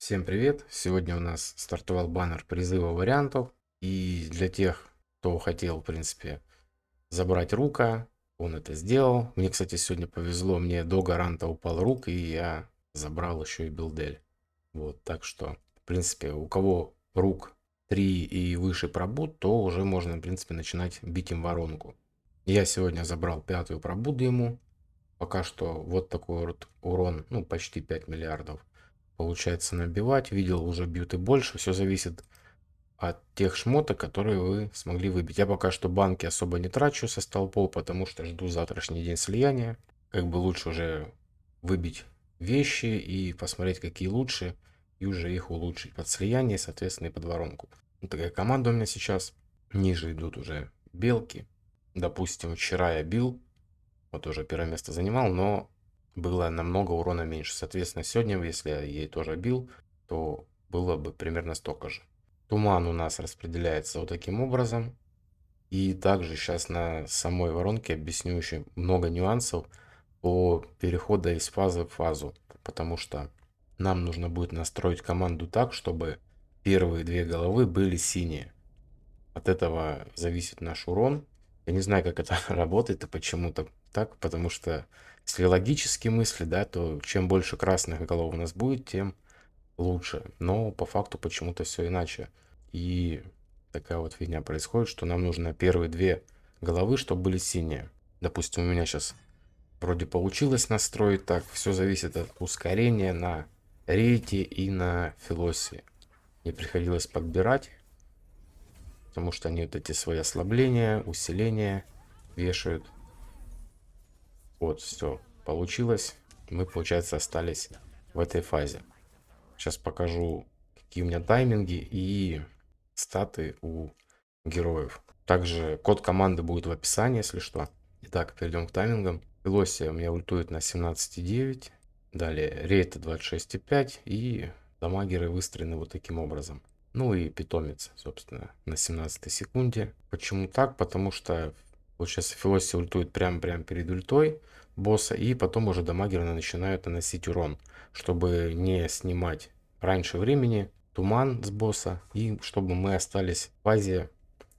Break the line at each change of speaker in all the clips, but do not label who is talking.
Всем привет! Сегодня у нас стартовал баннер призыва вариантов. И для тех, кто хотел, в принципе, забрать рука, он это сделал. Мне, кстати, сегодня повезло, мне до гаранта упал рук, и я забрал еще и билдель. Вот, так что, в принципе, у кого рук 3 и выше пробуд, то уже можно, в принципе, начинать бить им воронку. Я сегодня забрал 5-ю пробуду ему. Пока что вот такой вот урон, ну, почти 5 миллиардов. Получается набивать. Видел, уже бьют и больше. Все зависит от тех шмоток, которые вы смогли выбить. Я пока что банки особо не трачу со столпов, потому что жду завтрашний день слияния. Как бы лучше уже выбить вещи и посмотреть, какие лучше, и уже их улучшить под слияние, соответственно, и под воронку. Вот такая команда у меня сейчас. Ниже идут уже белки. Допустим, вчера я бил, вот уже первое место занимал, но было намного урона меньше. Соответственно, сегодня, если я ей тоже бил, то было бы примерно столько же. Туман у нас распределяется вот таким образом. И также сейчас на самой воронке объясню еще много нюансов по переходу из фазы в фазу. Потому что нам нужно будет настроить команду так, чтобы первые 2 головы были синие. От этого зависит наш урон. Я не знаю, как это работает и почему-то так, потому что если логически мысли, да, то чем больше красных голов у нас будет, тем лучше. Но по факту почему-то все иначе. И такая вот фигня происходит, что нам нужно первые 2 головы, чтобы были синие. Допустим, у меня сейчас вроде получилось настроить так. Все зависит от ускорения на рейте и на филосе. Мне приходилось подбирать, потому что они вот эти свои ослабления, усиления вешают. Вот, все, получилось. Мы, получается, остались в этой фазе. Сейчас покажу, какие у меня тайминги и статы у героев. Также код команды будет в описании, если что. Итак, перейдем к таймингам. Велосия у меня ультует на 17,9. Далее рейта 26,5. И дамагеры выстроены вот таким образом. Ну и питомец, собственно, на 17 секунде. Почему так? Потому что вот сейчас Филосси ультует прям перед ультой босса, и потом уже дамагеры начинают наносить урон, чтобы не снимать раньше времени туман с босса, и чтобы мы остались в фазе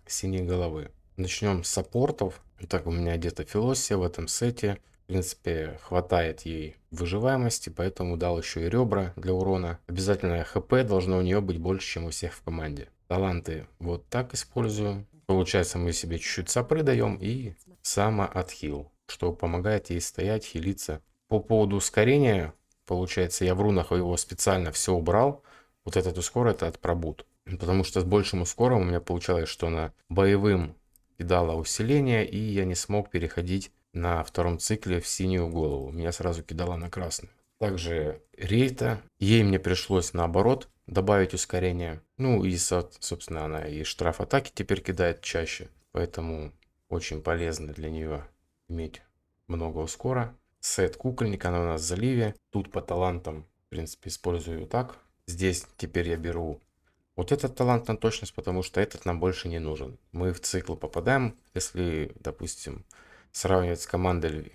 синей головы. Начнем с саппортов. Так, у меня где-то Филосси в этом сете. В принципе, хватает ей выживаемости, поэтому дал еще и ребра для урона. Обязательно хп должно у нее быть больше, чем у всех в команде. Таланты вот так использую. Получается, мы себе чуть-чуть сапры даем и самоотхил, что помогает ей стоять, хилиться. По поводу ускорения, получается, я в рунах его специально все убрал. Вот этот ускор, это от пробуд. Потому что с большим ускором у меня получалось, что на боевым кидало усиление, и я не смог переходить на втором цикле в синюю голову. Меня сразу кидало на красную. Также рейта. Ей мне пришлось наоборот добавить ускорение. Ну и, собственно, она и штраф атаки теперь кидает чаще. Поэтому очень полезно для нее иметь много ускора. Сет кукольника, она у нас в заливе. Тут по талантам, в принципе, использую так. Здесь теперь я беру вот этот талант на точность, потому что этот нам больше не нужен. Мы в цикл попадаем, если, допустим, сравнивать с командой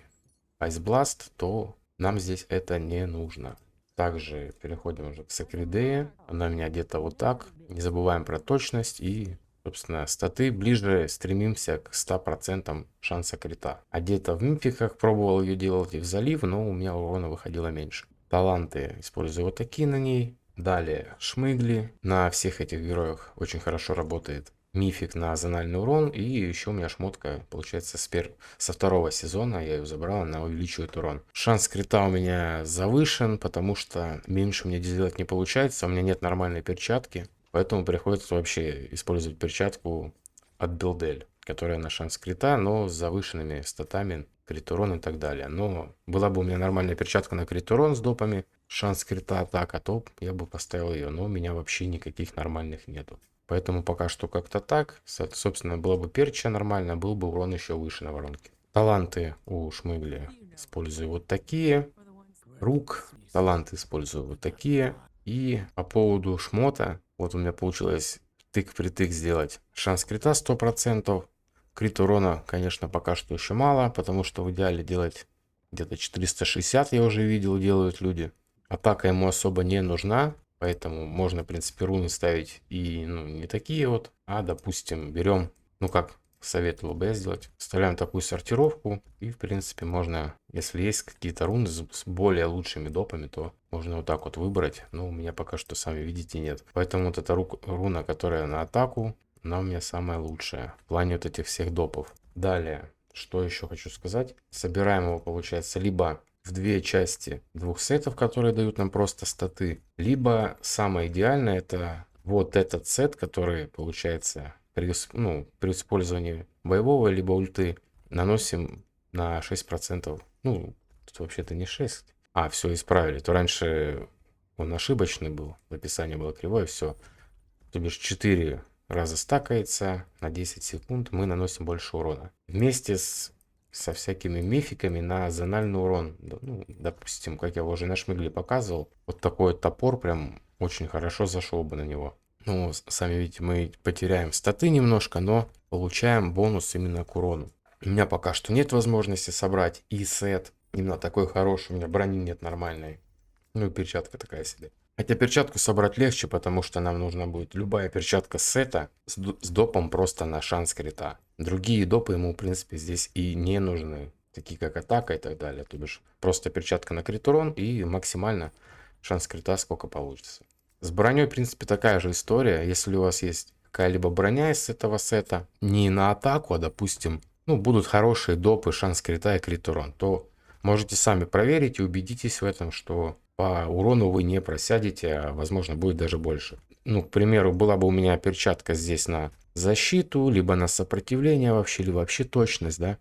Ice Blast, то нам здесь это не нужно. Также переходим уже к Сакридее. Она у меня где-то вот так. Не забываем про точность и, собственно, статы. Ближе стремимся к 100% шанса крита. А где-то в мификах пробовал ее делать и в залив, но у меня урона выходило меньше. Таланты использую вот такие на ней. Далее шмыгли. На всех этих героях очень хорошо работает мифик на зональный урон. И еще у меня шмотка, получается, со второго сезона я ее забрал, она увеличивает урон. Шанс крита у меня завышен, потому что меньше мне делать не получается. У меня нет нормальной перчатки. Поэтому приходится вообще использовать перчатку от Билдель, которая на шанс крита, но с завышенными статами, крит урон и так далее. Но была бы у меня нормальная перчатка на крит урон с допами, шанс крита атака, то я бы поставил ее. Но у меня вообще никаких нормальных нету. Поэтому пока что как-то так. Собственно, было бы перча нормально, был бы урон еще выше на воронке. Таланты у Шмыгли использую вот такие. Рук таланты использую вот такие. И по поводу шмота, вот у меня получилось тык-притык сделать. Шанс крита 100%. Крит урона, конечно, пока что еще мало, потому что в идеале делать где-то 460, я уже видел, делают люди. Атака ему особо не нужна. Поэтому можно, в принципе, руны ставить и ну, не такие вот, а, допустим, берем, ну как советовал бы я сделать, вставляем такую сортировку и, в принципе, можно, если есть какие-то руны с более лучшими допами, то можно вот так вот выбрать. Но у меня пока что, сами видите, нет. Поэтому вот эта руна, которая на атаку, она у меня самая лучшая в плане вот этих всех допов. Далее, что еще хочу сказать. Собираем его, получается, либо в две части двух сетов, которые дают нам просто статы, либо самое идеальное это вот этот сет, который получается при использовании боевого либо ульты наносим на 6%. Ну, тут вообще-то не 6. А, все, исправили. То раньше он ошибочный был, в описании было кривое, все. То бишь 4 раза стакается, на 10 секунд мы наносим больше урона. Вместе со всякими мификами на зональный урон. Ну, допустим, как я уже на шмыгле показывал, вот такой топор прям очень хорошо зашел бы на него. Ну, сами видите, мы потеряем статы немножко, но получаем бонус именно к урону. У меня пока что нет возможности собрать и сет. Именно такой хороший, у меня брони нет нормальной. Ну и перчатка такая себе. Хотя перчатку собрать легче, потому что нам нужна будет любая перчатка с сета с допом просто на шанс крита. Другие допы ему, в принципе, здесь и не нужны. Такие как атака и так далее. То бишь просто перчатка на крит урон и максимально шанс крита сколько получится. С броней, в принципе, такая же история. Если у вас есть какая-либо броня из этого сета, не на атаку, а, допустим, ну, будут хорошие допы, шанс крита и крит урон, то можете сами проверить и убедитесь в этом, что по урону вы не просядете, а возможно будет даже больше. Ну, к примеру, была бы у меня перчатка здесь на защиту, либо на сопротивление вообще, или вообще точность, да.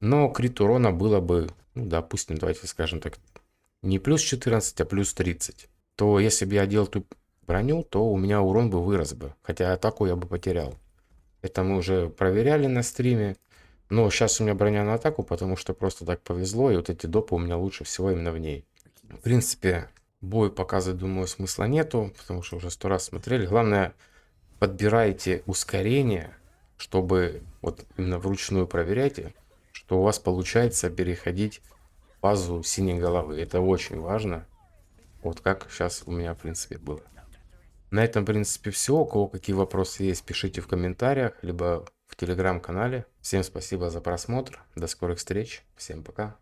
Но крит урона было бы, ну, допустим, давайте скажем так, не плюс 14, а плюс 30. То если бы я одел эту броню, то у меня урон бы вырос бы. Хотя атаку я бы потерял. Это мы уже проверяли на стриме. Но сейчас у меня броня на атаку, потому что просто так повезло. И вот эти допы у меня лучше всего именно в ней. В принципе, бой показывать, думаю, смысла нету. Потому что уже 100 раз смотрели. Главное, подбирайте ускорение, чтобы вот именно вручную проверяйте, что у вас получается переходить фазу синей головы. Это очень важно. Вот как сейчас у меня, в принципе, было. На этом, в принципе, все. У кого какие вопросы есть, пишите в комментариях, либо в телеграм-канале. Всем спасибо за просмотр. До скорых встреч. Всем пока.